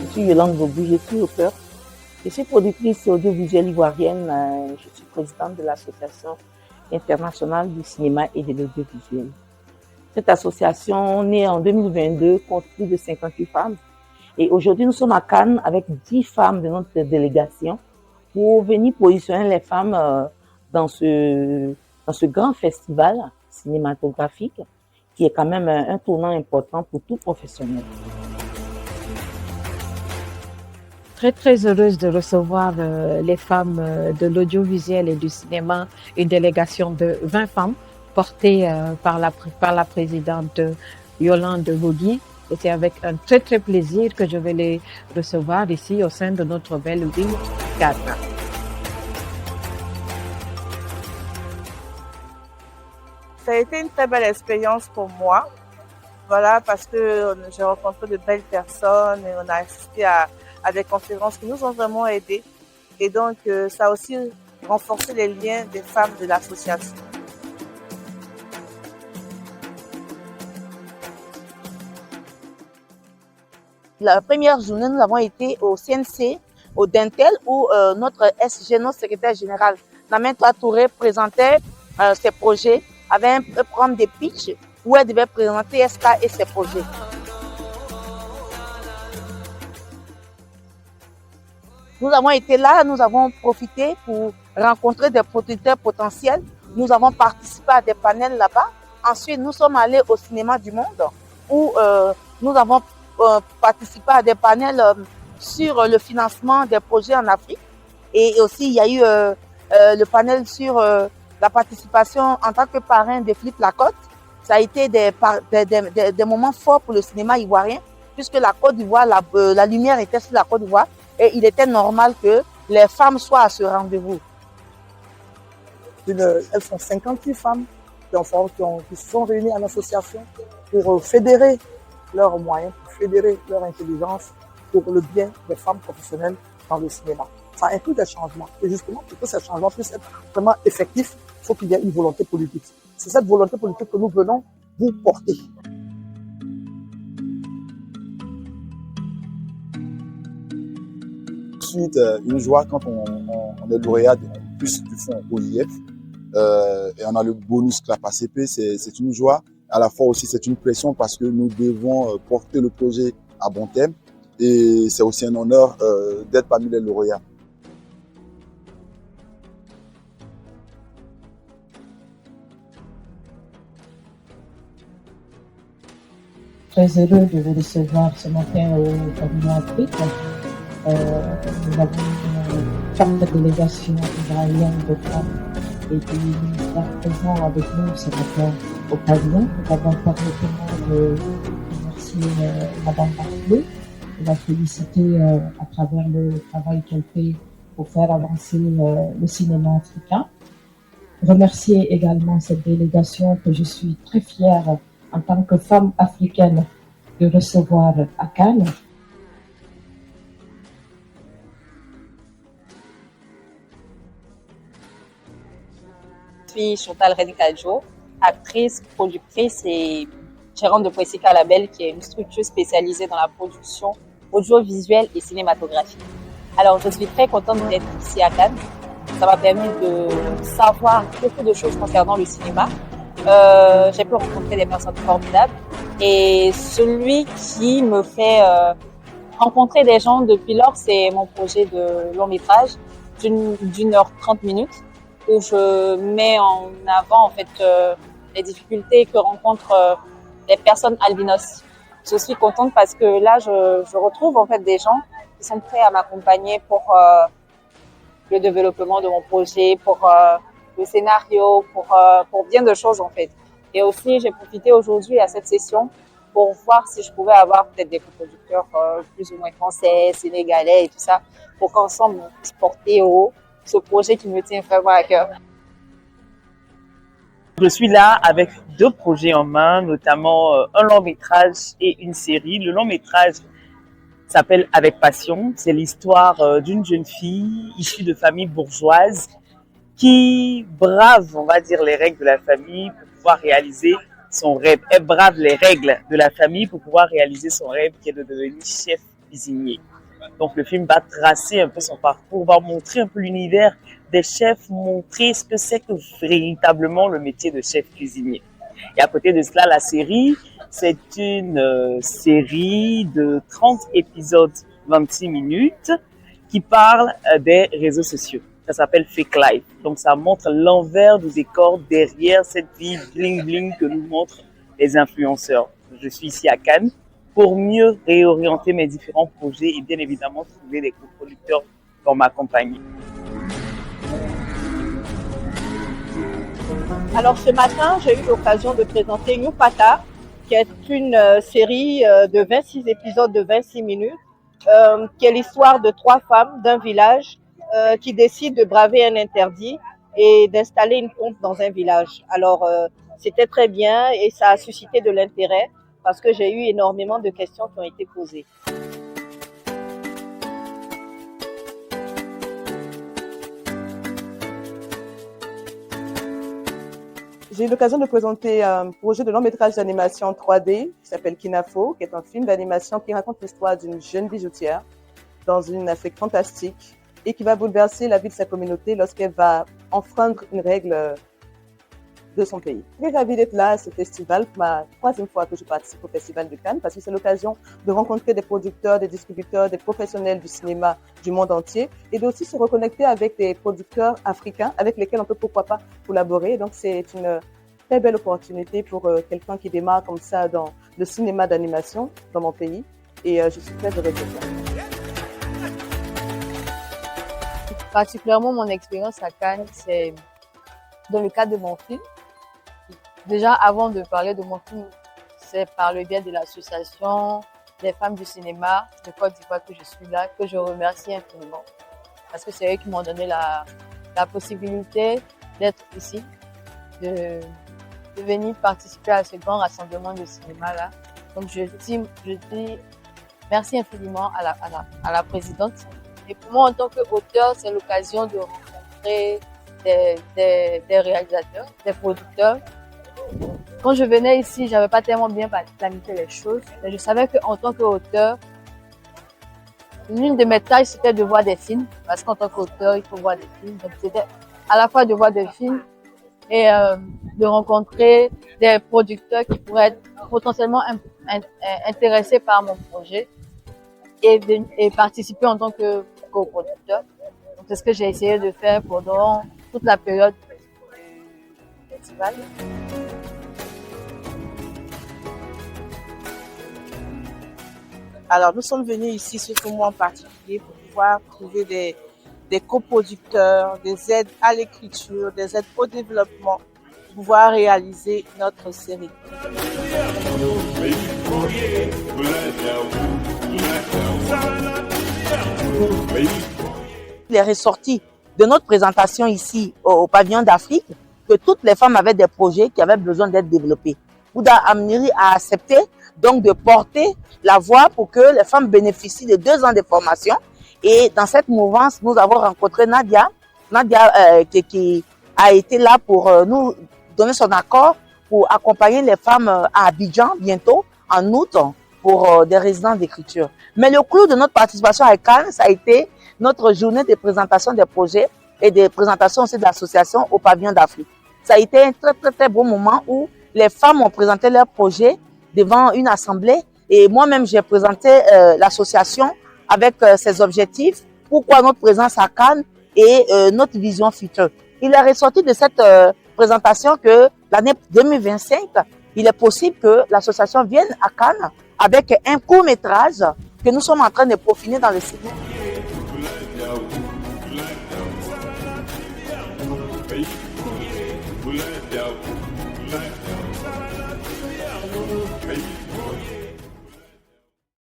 suis Yolande Bobu, je suis auteure. Je suis productrice audiovisuelle ivoirienne. Je suis présidente de l'Association internationale du cinéma et de l'audiovisuel. Cette association, née en 2022, compte plus de 58 femmes. Et aujourd'hui, nous sommes à Cannes avec 10 femmes de notre délégation pour venir positionner les femmes dans ce grand festival cinématographique qui est quand même un tournant important pour tout professionnel. Très heureuse de recevoir les femmes de l'audiovisuel et du cinéma, une délégation de 20 femmes portée par la présidente Yolande Bobu. Et c'est avec un très plaisir que je vais les recevoir ici au sein de notre belle ville Cannes. Ça a été une très belle expérience pour moi. Voilà, parce que j'ai rencontré de belles personnes et on a assisté à des conférences qui nous ont vraiment aidés. Et donc, ça a aussi renforcé les liens des femmes de l'association. La première journée, nous avons été au CNC, au Dentel, où notre SG, notre secrétaire général, Namen-Toi Touré, présentait ses projets, avait un programme de pitch où elle devait présenter SK et ses projets. Nous avons été là, nous avons profité pour rencontrer des producteurs potentiels. Nous avons participé à des panels là-bas. Ensuite, nous sommes allés au Cinéma du Monde où nous avons participé à des panels sur le financement des projets en Afrique. Et aussi, il y a eu le panel sur la participation en tant que parrain de Philippe Lacotte. Ça a été des moments forts pour le cinéma ivoirien, puisque la Côte d'Ivoire, la lumière était sur la Côte d'Ivoire et il était normal que les femmes soient à ce rendez-vous. Elles sont 58 femmes qui se sont réunies en association pour fédérer leurs moyens, pour fédérer leur intelligence pour le bien des femmes professionnelles dans le cinéma. Ça inclut des changements. Et justement, pour que ces changements puissent être vraiment effectifs, il faut qu'il y ait une volonté politique. C'est cette volonté politique que nous venons vous porter. Ensuite, une joie quand on est lauréat en plus du fonds OIF et on a le bonus CLAP ACP, c'est une joie. À la fois aussi, c'est une pression parce que nous devons porter le projet à bon terme et c'est aussi un honneur d'être parmi les lauréats. Très heureux de vous recevoir ce matin au Cabinet Afrique. Nous avons une forte délégation israélienne de femmes et du ministère présent avec nous ce matin au pavillon. Nous avons permis de remercier Madame Barclay, de la féliciter à travers le travail qu'elle fait pour faire avancer le cinéma africain. Remercier également cette délégation que je suis très fière en tant que femme africaine de recevoir à Cannes. Je suis Chantal René-Cadjo, actrice, productrice et gérante de Poesica Label, qui est une structure spécialisée dans la production audiovisuelle et cinématographique. Alors, je suis très contente d'être ici à Cannes. Ça m'a permis de savoir beaucoup de choses concernant le cinéma. J'ai pu rencontrer des personnes formidables et celui qui me fait rencontrer des gens depuis lors, c'est mon projet de long métrage d'une heure 30 minutes où je mets en avant en fait les difficultés que rencontrent les personnes albinos. Je suis contente parce que là je retrouve en fait des gens qui sont prêts à m'accompagner pour le développement de mon projet, pour le scénario, pour bien de choses en fait. Et aussi, j'ai profité aujourd'hui à cette session pour voir si je pouvais avoir peut-être des coproducteurs plus ou moins français, sénégalais et tout ça, pour qu'ensemble on puisse porter haut ce projet qui me tient vraiment à cœur. Je suis là avec 2 projets en main, notamment un long métrage et une série. Le long métrage s'appelle Avec Passion. C'est l'histoire d'une jeune fille issue de famille bourgeoise qui brave, on va dire, les règles de la famille pour pouvoir réaliser son rêve. Elle brave les règles de la famille pour pouvoir réaliser son rêve qui est de devenir chef cuisinier. Donc le film va tracer un peu son parcours, va montrer un peu l'univers des chefs, montrer ce que c'est que véritablement le métier de chef cuisinier. Et à côté de cela, la série, c'est une série de 30 épisodes, 26 minutes, qui parle des réseaux sociaux. Ça s'appelle Fake Life. Donc ça montre l'envers du décor derrière cette vie bling bling que nous montrent les influenceurs. Je suis ici à Cannes pour mieux réorienter mes différents projets et bien évidemment trouver des coproducteurs pour m'accompagner. Alors ce matin, j'ai eu l'occasion de présenter New Pata, qui est une série de 26 épisodes de 26 minutes, qui est l'histoire de 3 femmes d'un village qui décident de braver un interdit et d'installer une pompe dans un village. Alors c'était très bien et ça a suscité de l'intérêt parce que j'ai eu énormément de questions qui ont été posées. J'ai eu l'occasion de présenter un projet de long métrage d'animation 3D qui s'appelle Kinafo, qui est un film d'animation qui raconte l'histoire d'une jeune bijoutière dans une Afrique fantastique et qui va bouleverser la vie de sa communauté lorsqu'elle va enfreindre une règle de son pays. Je suis ravie d'être là à ce festival, pour ma 3e fois que je participe au Festival de Cannes, parce que c'est l'occasion de rencontrer des producteurs, des distributeurs, des professionnels du cinéma du monde entier et d'aussi se reconnecter avec des producteurs africains avec lesquels on peut pourquoi pas collaborer. Donc c'est une très belle opportunité pour quelqu'un qui démarre comme ça dans le cinéma d'animation dans mon pays et je suis très heureuse de ça. Particulièrement mon expérience à Cannes, c'est dans le cadre de mon film. Déjà, avant de parler de mon film, c'est par le biais de l'association des femmes du cinéma de Côte d'Ivoire que je suis là, que je remercie infiniment. Parce que c'est eux qui m'ont donné la possibilité d'être ici, de venir participer à ce grand rassemblement de cinéma-là. Donc je dis merci infiniment à la présidente. Et pour moi, en tant qu'auteur, c'est l'occasion de rencontrer des réalisateurs, des producteurs. Quand je venais ici, j'avais pas tellement bien planifié les choses, mais je savais qu'en tant qu'auteur, l'une de mes tâches, c'était de voir des films, parce qu'en tant qu'auteur, il faut voir des films. Donc, c'était à la fois de voir des films et de rencontrer des producteurs qui pourraient être potentiellement intéressés par mon projet et participer en tant que coproducteur. Donc, c'est ce que j'ai essayé de faire pendant toute la période du festival. Alors, nous sommes venus ici, surtout moi en particulier, pour pouvoir trouver des coproducteurs, des aides à l'écriture, des aides au développement, pour pouvoir réaliser notre série. Il est ressorti de notre présentation ici au pavillon d'Afrique que toutes les femmes avaient des projets qui avaient besoin d'être développés. Bouddha Amniri a accepté donc de porter la voix pour que les femmes bénéficient de 2 ans de formation. Et dans cette mouvance, nous avons rencontré Nadia qui a été là pour nous donner son accord pour accompagner les femmes à Abidjan bientôt, en août, pour des résidences d'écriture. Mais le clou de notre participation à Cannes, ça a été notre journée de présentation des projets et de présentation aussi de l'association au pavillon d'Afrique. Ça a été un très beau moment où les femmes ont présenté leurs projets devant une assemblée et moi-même j'ai présenté l'association avec ses objectifs, pourquoi notre présence à Cannes et notre vision future. Il est ressorti de cette présentation que l'année 2025, il est possible que l'association vienne à Cannes avec un court-métrage que nous sommes en train de peaufiner dans le cinéma.